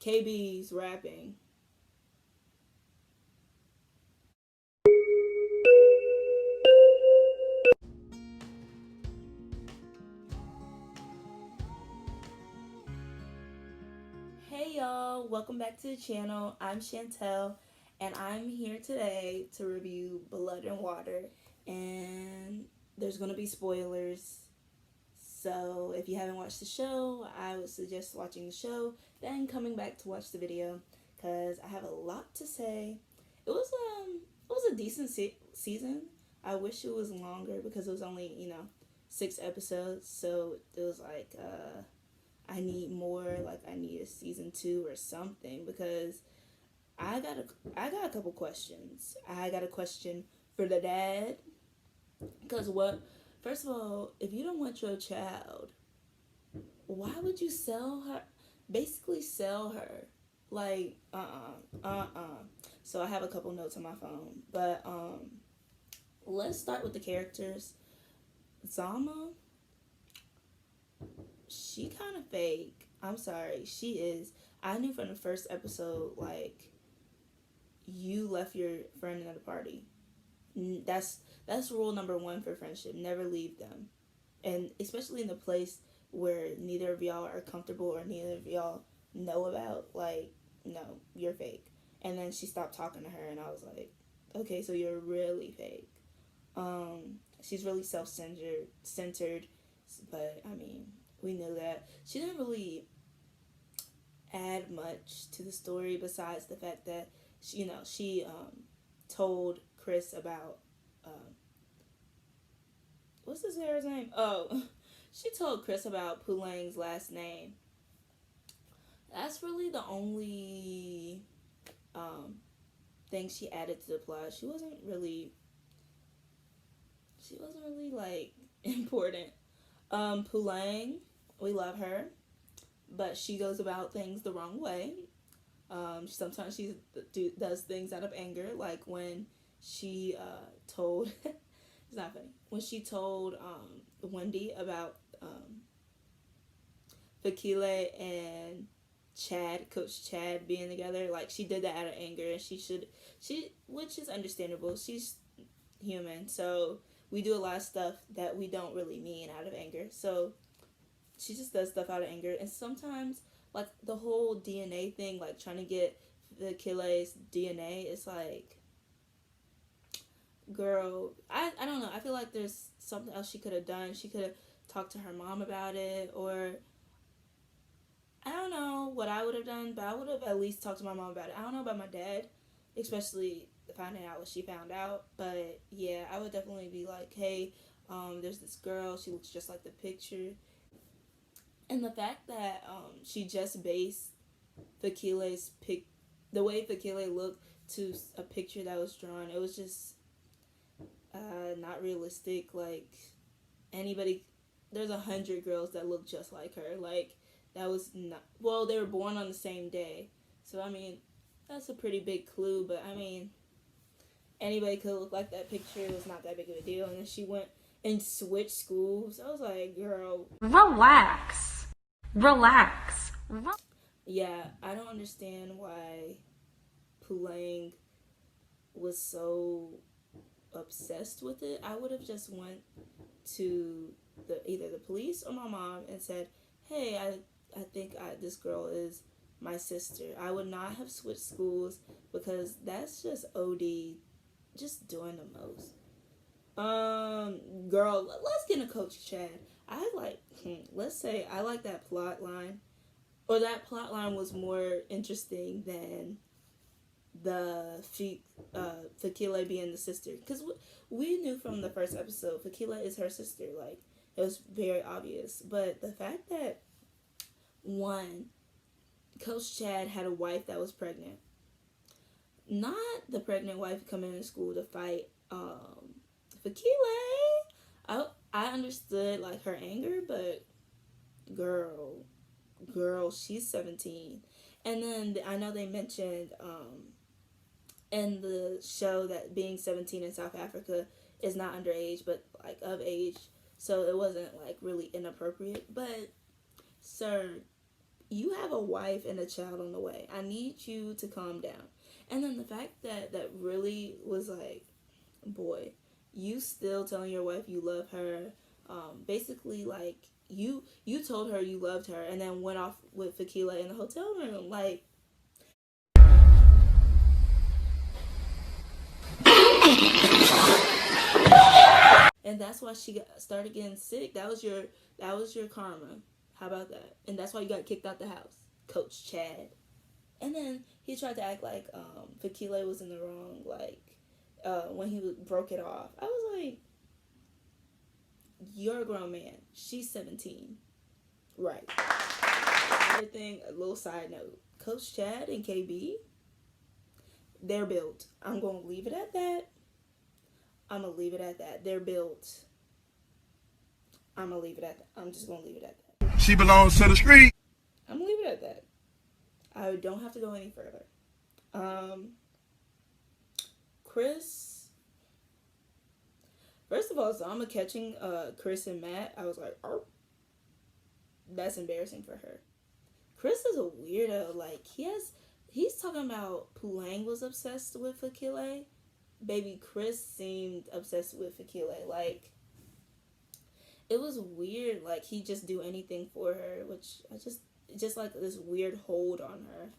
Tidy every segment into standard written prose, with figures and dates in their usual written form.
KB's rapping. Hey y'all, welcome back to the channel. I'm Chantel, and I'm here today to review Blood and Water, and there's gonna be spoilers. So if you haven't watched the show, I would suggest watching the show, then coming back to watch the video, because I have a lot to say. It was a decent season. I wish it was longer because it was only 6 episodes, so it was like I need more, like I need a season 2 or something, because I got a couple questions. I got a question for the dad, because first of all, if you don't want your child, why would you sell her? Basically sell her. Like, So I have a couple notes on my phone, but let's start with the characters. Zama, she kind of fake. I'm sorry, she is. I knew from the first episode, like, you left your friend at a party. That's rule number 1 for friendship. Never leave them, and especially in the place where neither of y'all are comfortable or neither of y'all know about. Like, no, you're fake. And then she stopped talking to her, and I was like, okay, so you're really fake. She's really centered, but I mean, we knew that. She didn't really add much to the story besides the fact that she told Chris about what's this hair's name? Oh, she told Chris about Pulang's last name. That's really the only thing she added to the plot. She wasn't really like important. Pulang, we love her, but she goes about things the wrong way. Sometimes she does things out of anger, like when she told it's not funny, when she told Wendy about Fakile and Coach Chad being together. Like, she did that out of anger, and which is understandable. She's human, so we do a lot of stuff that we don't really mean out of anger. So she just does stuff out of anger, and sometimes, like, the whole DNA thing, like trying to get Fakile's DNA, it's like, girl, I don't know. I feel like there's something else she could have done. She could have talked to her mom about it, or I don't know what I would have done, but I would have at least talked to my mom about it. I don't know about my dad, especially finding out what she found out, but yeah, I would definitely be like, hey, there's this girl, she looks just like the picture. And the fact that she just based the way Fakile looked to a picture that was drawn, it was just not realistic. Like, there's 100 girls that look just like her. Like, that was not, well, they were born on the same day, so I mean, that's a pretty big clue. But I mean, anybody could look like that picture. It was not that big of a deal. And then she went and switched schools. I was like, girl, relax. Yeah, I don't understand why Pulang was so obsessed with it. I would have just went to either the police or my mom and said, hey, I think this girl is my sister. I would not have switched schools, because that's just OD, just doing the most. Girl, let's get into Coach Chad. Let's say I like that plot line, or that plot line was more interesting than the Fakile being the sister, because we knew from the first episode Fakile is her sister. Like, it was very obvious. But the fact that, one, Coach Chad had a wife that was pregnant, not the pregnant wife coming into school to fight Fakile. I understood, like, her anger, but girl, she's 17. And then I know they mentioned in the show that being 17 in South Africa is not underage, but like of age, so it wasn't like really inappropriate. But sir, you have a wife and a child on the way. I need you to calm down. And then the fact that really was like, boy, you still telling your wife you love her. Basically, like, you told her you loved her and then went off with Fakila in the hotel room. Like, and that's why she started getting sick. That was your karma. How about that? And that's why you got kicked out the house, Coach Chad. And then he tried to act like Fakile was in the wrong, like when he broke it off. I was like, you're a grown man. She's 17. Right. Another thing, a little side note. Coach Chad and KB, they're built. I'm going to leave it at that. I'm going to leave it at that. They're built. I'm going to leave it at that. I'm just going to leave it at that. She belongs to the street. I'm going to leave it at that. I don't have to go any further. Chris. First of all, Zama catching Chris and Matt, I was like, oh, that's embarrassing for her. Chris is a weirdo. Like, he's talking about Pulang was obsessed with Fakile. Baby, Chris seemed obsessed with Fakile. Like, it was weird. Like, he just do anything for her, which I just like this weird hold on her,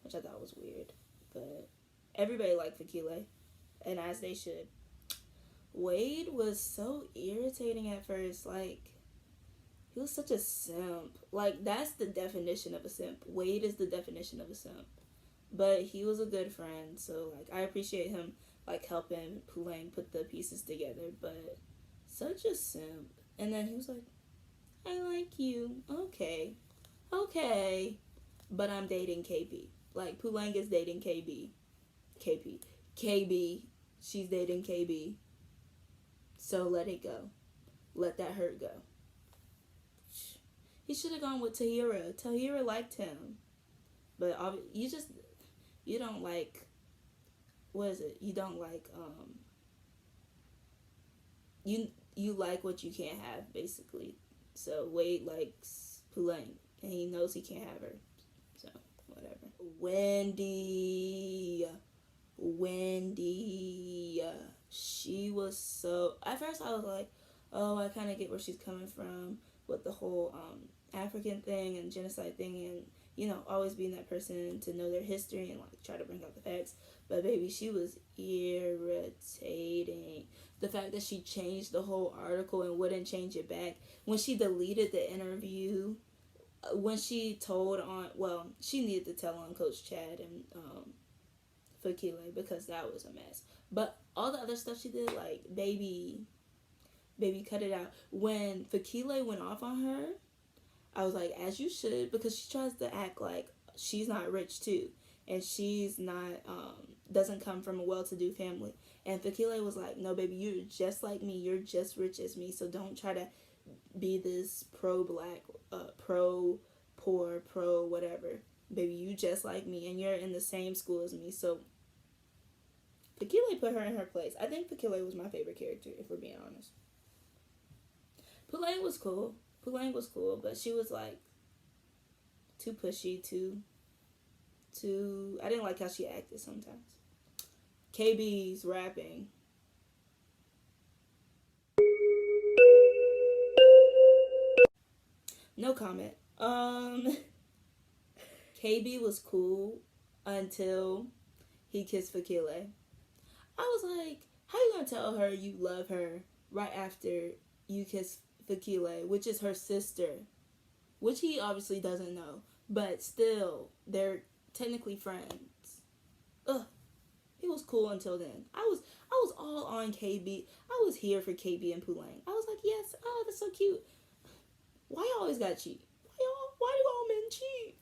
which I thought was weird. But everybody liked Fakile, and as they should. Wade was so irritating at first. Like, he was such a simp. Like, that's the definition of a simp. Wade is the definition of a simp. But he was a good friend, so, like, I appreciate him, like, helping Pulang put the pieces together. But such a simp. And then he was like, I like you. Okay. But I'm dating KB. Like, Pulang is dating KB. KB. She's dating KB. So let it go. Let that hurt go. He should have gone with Tahira. Tahira liked him. But you don't like, what is it? You don't like, you like what you can't have, basically. So Wade likes Pulang, and he knows he can't have her. So, whatever. Wendy. She was so... At first I was like, oh, I kind of get where she's coming from with the whole African thing and genocide thing and, you know, always being that person to know their history and, like, try to bring out the facts. But, baby, she was irritating. The fact that she changed the whole article and wouldn't change it back. When she deleted the interview, when she told on... Well, she needed to tell on Coach Chad and Fakile because that was a mess. But all the other stuff she did, like, baby, cut it out. When Fakile went off on her, I was like, as you should, because she tries to act like she's not rich too, and she's not, doesn't come from a well-to-do family. And Fakile was like, no, baby, you're just like me. You're just rich as me. So don't try to be this pro-black, pro-poor, pro-whatever. Baby, you just like me, and you're in the same school as me. So Fakile put her in her place. I think Fakile was my favorite character, if we're being honest. Pulang was cool, but she was, like, too pushy, too... I didn't like how she acted sometimes. KB's rapping. No comment. KB was cool until he kissed Fakile. I was like, how you gonna tell her you love her right after you kiss Fakile, which is her sister, which he obviously doesn't know, but still, they're technically friends. Ugh. He was cool until then. I was all on KB. I was here for KB and Pulang. I was like, yes, oh, that's so cute. Why you always gotta cheat? Why do all men cheat?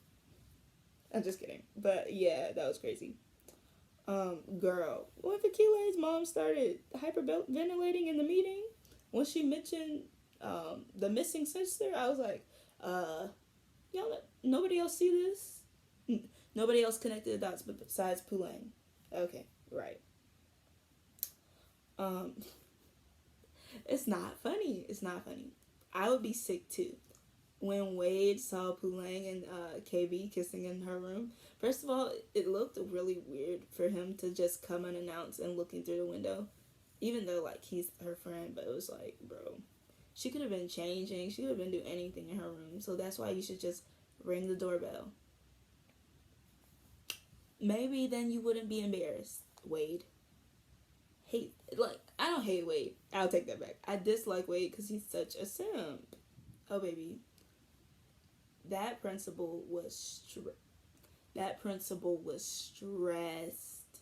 I'm just kidding. But yeah, that was crazy. Girl, when Fakile's mom started hyperventilating in the meeting, when she mentioned the missing sister, I was like, y'all, nobody else see this? Nobody else connected the dots besides Pulang. Okay, right. It's not funny. I would be sick too. when Wade saw Pulang and KB kissing in her room, first of all, it looked really weird for him to just come unannounced and looking through the window, even though like he's her friend. But it was like, bro, she could have been changing. She could have been doing anything in her room. So that's why you should just ring the doorbell. Maybe then you wouldn't be embarrassed, Wade. Hate like I don't hate Wade. I'll take that back. I dislike Wade because he's such a simp. Oh baby, that principal was that principal was stressed.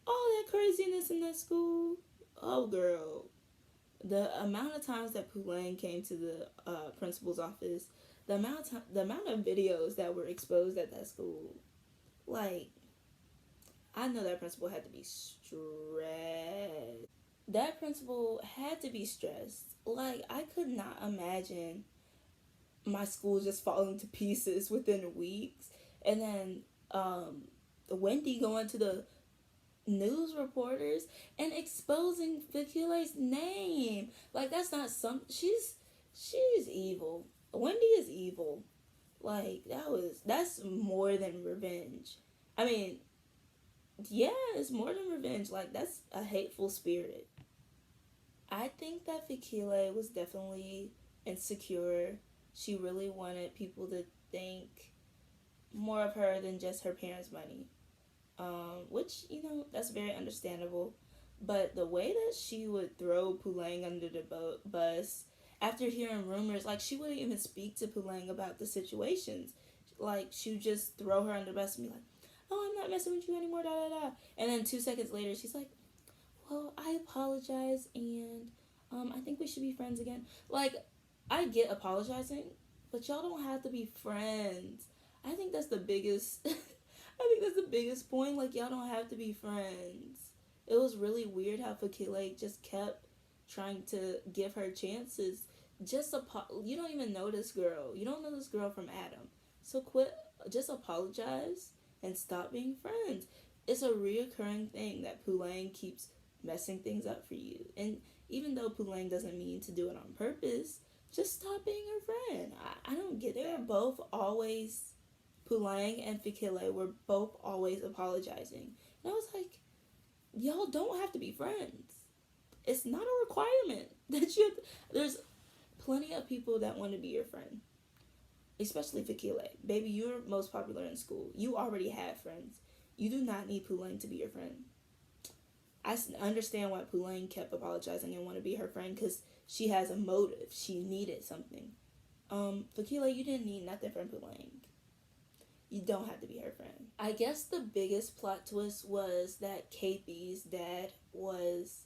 All that craziness in that school. Oh girl, the amount of times that Pulang came to the principal's office, the amount of videos that were exposed at that school, like I know that principal had to be stressed. That principal had to be stressed. Like I could not imagine my school just falling to pieces within weeks, and then Wendy going to the news reporters and exposing Fakile's name. Like that's not some. She's evil. Wendy is evil. Like that's more than revenge. I mean, yeah, it's more than revenge. Like that's a hateful spirit. I think that Fakile was definitely insecure. She really wanted people to think more of her than just her parents' money. Which, that's very understandable. But the way that she would throw Pulang under the bus after hearing rumors, like she wouldn't even speak to Pulang about the situations. Like she would just throw her under the bus and be like, "Oh, I'm not messing with you anymore, da da da." And then 2 seconds later, she's like, "Well, I apologize, and I think we should be friends again." Like, I get apologizing, but y'all don't have to be friends. I think that's the biggest. I think that's the biggest point. Like, y'all don't have to be friends. It was really weird how Fakile just kept trying to give her chances. You don't even know this girl. You don't know this girl from Adam. So quit. Just apologize and stop being friends. It's a reoccurring thing that Pulang keeps messing things up for you. And even though Pulang doesn't mean to do it on purpose, just stop being her friend. I don't get it. They're both always, Pulang and Fakile were both always apologizing. And I was like, y'all don't have to be friends. It's not a requirement that you have to, there's plenty of people that want to be your friend. Especially Fakile. Baby, you're most popular in school. You already have friends. You do not need Pulang to be your friend. I understand why Pulang kept apologizing and want to be her friend because she has a motive. She needed something. Fakile, you didn't need nothing from Pulang. You don't have to be her friend. I guess the biggest plot twist was that KP's dad was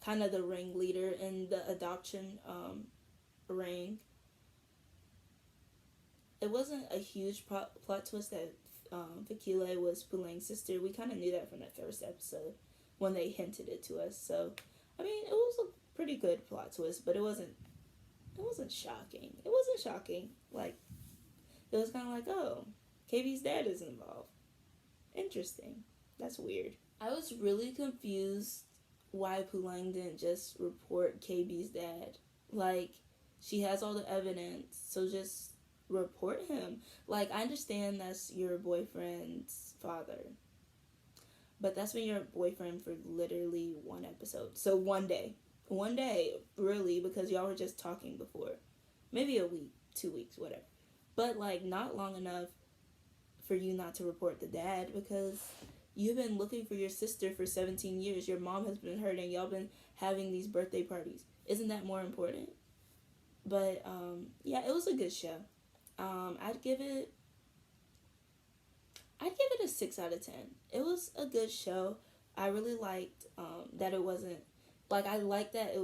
kind of the ringleader in the adoption ring. It wasn't a huge plot twist that Fakile was Pulang's sister. We kind of knew that from that first episode when they hinted it to us. So, I mean, it was a pretty good plot twist, but it wasn't shocking. It wasn't shocking. Like, it was kind of like, oh, KB's dad is involved. Interesting. That's weird. I was really confused why Pulang didn't just report KB's dad. Like, she has all the evidence, so just report him. Like, I understand that's your boyfriend's father, but that's been your boyfriend for literally one episode. So one day, really, because y'all were just talking before. Maybe a week, 2 weeks, whatever. But, like, not long enough for you not to report the dad, because you've been looking for your sister for 17 years. Your mom has been hurting. Y'all been having these birthday parties. Isn't that more important? But, yeah, it was a good show. I'd give it a 6 out of 10. It was a good show. I really liked that it wasn't, like, I liked that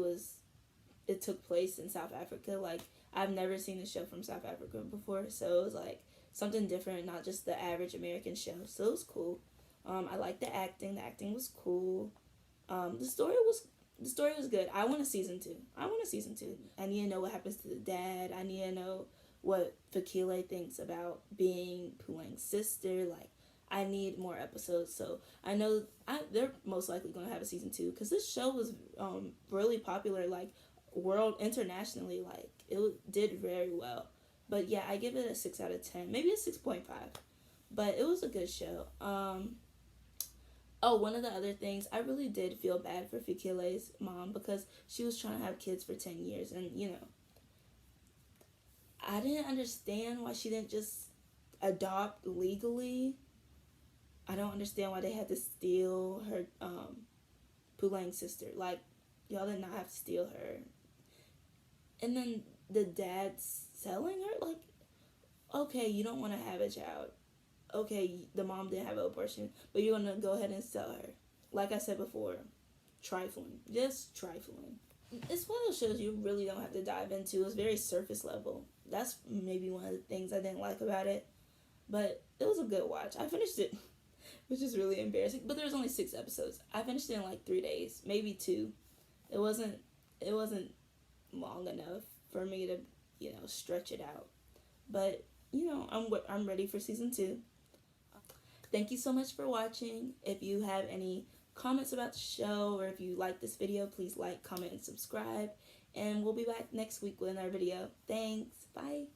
it took place in South Africa. Like, I've never seen a show from South Africa before, so it was like something different, not just the average American show. So it was cool. I liked the acting. The acting was cool. The story was good. I want a season 2. I need to know what happens to the dad. I need to know what Fakile thinks about being Pulang's sister. Like, I need more episodes. So I know they're most likely going to have a season 2 because this show was really popular, like, internationally. Like, it did very well. But yeah, I give it a 6 out of 10, maybe a 6.5. But it was a good show. Oh, one of the other things, I really did feel bad for Fikile's mom because she was trying to have kids for 10 years. And, I didn't understand why she didn't just adopt legally. I don't understand why they had to steal her Pulang's sister. Like, y'all did not have to steal her. And then the dad's selling her? Like, okay, you don't want to have a child. Okay, the mom didn't have an abortion, but you're going to go ahead and sell her. Like I said before, trifling. Just trifling. It's one of those shows you really don't have to dive into. It's very surface level. That's maybe one of the things I didn't like about it. But it was a good watch. I finished it, which is really embarrassing. But there was only 6 episodes. I finished it in like 3 days, maybe 2. It wasn't long enough for me to, stretch it out. But, I'm ready for season 2. Thank you so much for watching. If you have any comments about the show or if you like this video, please like, comment, and subscribe. And we'll be back next week with another video. Thanks. Bye.